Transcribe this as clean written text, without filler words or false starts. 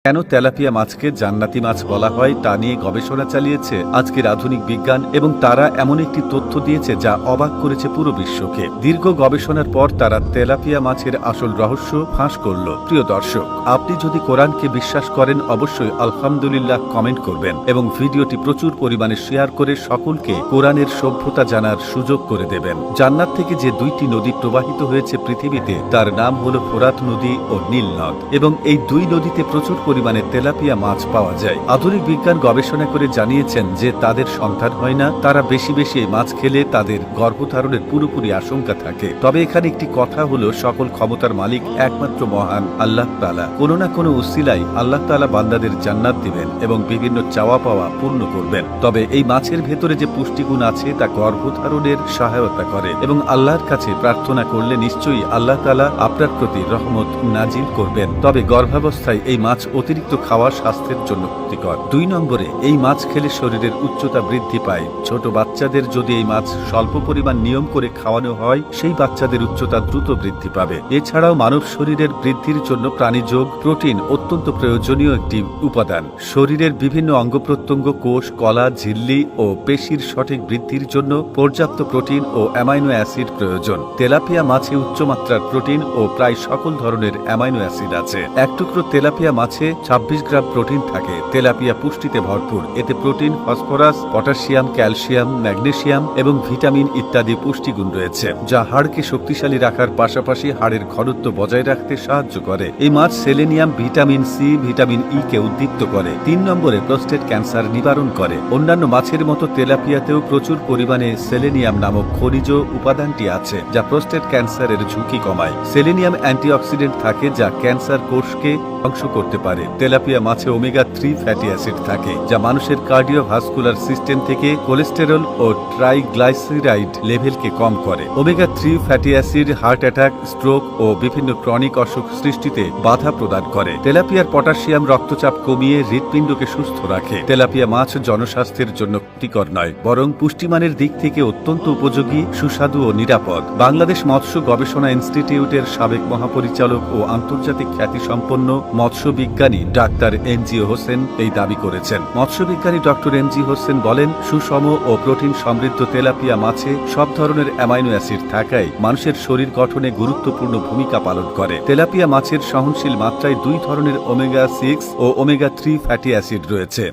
কেন তেলাপিয়া মাছকে জান্নাতি মাছ বলা হয় তা নিয়ে গবেষণা চালিয়েছে আজকের আধুনিক বিজ্ঞান এবং তারা এমন একটি তথ্য দিয়েছে যা অবাক করেছে পুরো বিশ্বকে। দীর্ঘ গবেষণার পর তারা তেলাপিয়া মাছের আসল রহস্য ফাঁস করল। প্রিয় দর্শক, আপনি যদি কোরআনকে বিশ্বাস করেন অবশ্যই আলহামদুলিল্লাহ কমেন্ট করবেন এবং ভিডিওটি প্রচুর পরিমাণে শেয়ার করে সকলকে কোরআনের সভ্যতা জানার সুযোগ করে দেবেন। জান্নাত থেকে যে দুইটি নদী প্রবাহিত হয়েছে পৃথিবীতে তার নাম হলো ফোরাত নদী ও নীল নদ, এবং এই দুই নদীতে প্রচুর পরিমাণে তেলাপিয়া মাছ পাওয়া যায়। আধুনিক বিজ্ঞান গবেষণা করে জানিয়েছেন যে তাদের সন্তান হয় না, তারা বেশি বেশি এই মাছ খেলে তাদের গর্ভধারণের পুরোপুরি আশঙ্কা থাকে। তবে এখানে একটি কথা হলো, সকল ক্ষমতার মালিক একমাত্র মহান আল্লাহ তাআলা। কোনো না কোনো উসিলায় আল্লাহ তাআলা বান্দাদের জান্নাত দিবেন এবং বিভিন্ন চাওয়া পাওয়া পূর্ণ করবেন। তবে এই মাছের ভেতরে যে পুষ্টিগুণ আছে তা গর্ভধারণের সহায়তা করে এবং আল্লাহর কাছে প্রার্থনা করলে নিশ্চয়ই আল্লাহ তাআলা আপনার প্রতি রহমত নাজিল করবেন। তবে গর্ভাবস্থায় এই মাছ অতিরিক্ত খাওয়া স্বাস্থ্যের জন্য ক্ষতিকর। 2 নম্বরে, এই মাছ খেলে শরীরের উচ্চতা বৃদ্ধি পায়। ছোট বাচ্চাদের যদি এই মাছ স্বল্প পরিমাণ নিয়ম করে খাওয়ানো হয়, সেই বাচ্চাদের উচ্চতা দ্রুত বৃদ্ধি পাবে। এছাড়াও মানব শরীরের বৃদ্ধির জন্য প্রাণীজ প্রোটিন অত্যন্ত প্রয়োজনীয় একটি উপাদান। শরীরের বিভিন্ন অঙ্গ প্রত্যঙ্গ, কোষ, কলা, ঝিল্লি ও পেশির সঠিক বৃদ্ধির জন্য পর্যাপ্ত প্রোটিন ও অ্যামাইনো অ্যাসিড প্রয়োজন। তেলাপিয়া মাছে উচ্চমাত্রার প্রোটিন ও প্রায় সকল ধরনের অ্যামাইনো অ্যাসিড আছে। এক টুকরো তেলাপিয়া মাছে 26 গ্রাম প্রোটিন থাকে। তেলাপিয়া পুষ্টিতে ভরপুর। এতে protein, phosphorus, potassium, calcium, magnesium এবং ভিটামিন ইত্যাদি পুষ্টিগুণ রয়েছে, যা হাড়কে শক্তিশালী রাখার পাশাপাশি হাড়ের ঘনত্ব বজায় রাখতে সাহায্য করে। এই মাছ selenium, vitamin C, vitamin E কে উদ্দীপ্ত করে। 3 নম্বরে, প্রোস্টেট ক্যান্সার নিবারণ করে। অন্যান্য মাছের মতো তেলাপিয়াতেও প্রচুর পরিমাণে সেলেনিয়াম নামক খনিজ উপাদানটি আছে, যা প্রোস্টেট ক্যান্সারের ঝুঁকি কমায়। সেলেনিয়াম অ্যান্টিঅক্সিডেন্ট থাকে যা ক্যান্সার কোষকে ধ্বংস করতে পারে। তেলাপিয়া মাছে ওমেগা 3 ফ্যাটি অ্যাসিড থাকে, যা মানুষের কার্ডিওভাস্কুলার সিস্টেম থেকে কোলেস্টেরল ও ট্রাইগ্লাইসেরাইড লেভেলকে কম করে। Omega 3 fatty acid heart attack, stroke ও বিভিন্ন ক্রনিক অসুখ সৃষ্টিতে বাধা প্রদান করে। তেলাপিয়ার পটাশিয়াম রক্তচাপ কমিয়ে হৃৎপিণ্ডকে সুস্থ রাখে। তেলাপিয়া মাছ জনস্বাস্থ্যের জন্য ক্ষতিকর নয়, বরং পুষ্টিমানের দিক থেকে অত্যন্ত উপযোগী, সুস্বাদু ও নিরাপদ। বাংলাদেশ মৎস্য গবেষণা ইনস্টিটিউটের সাবেক মহাপরিচালক ও আন্তর্জাতিক খ্যাতিসম্পন্ন মৎস্য বিজ্ঞানী ডাক্তার এমজি হোসেন এই দাবি করেছেন। মৎস্য বিজ্ঞানী ডক্টর এমজি হোসেন বলেন, সুষম ও প্রোটিন সমৃদ্ধ তেলাপিয়া মাছে সব ধরনের অ্যামাইনো অ্যাসিড থাকায় মানুষের শরীর গঠনে গুরুত্বপূর্ণ ভূমিকা পালন করে। তেলাপিয়া মাছের সহনশীল মাত্রায় 2 ধরনের ওমেগা 6 ও ওমেগা 3 ফ্যাটি অ্যাসিড রয়েছে।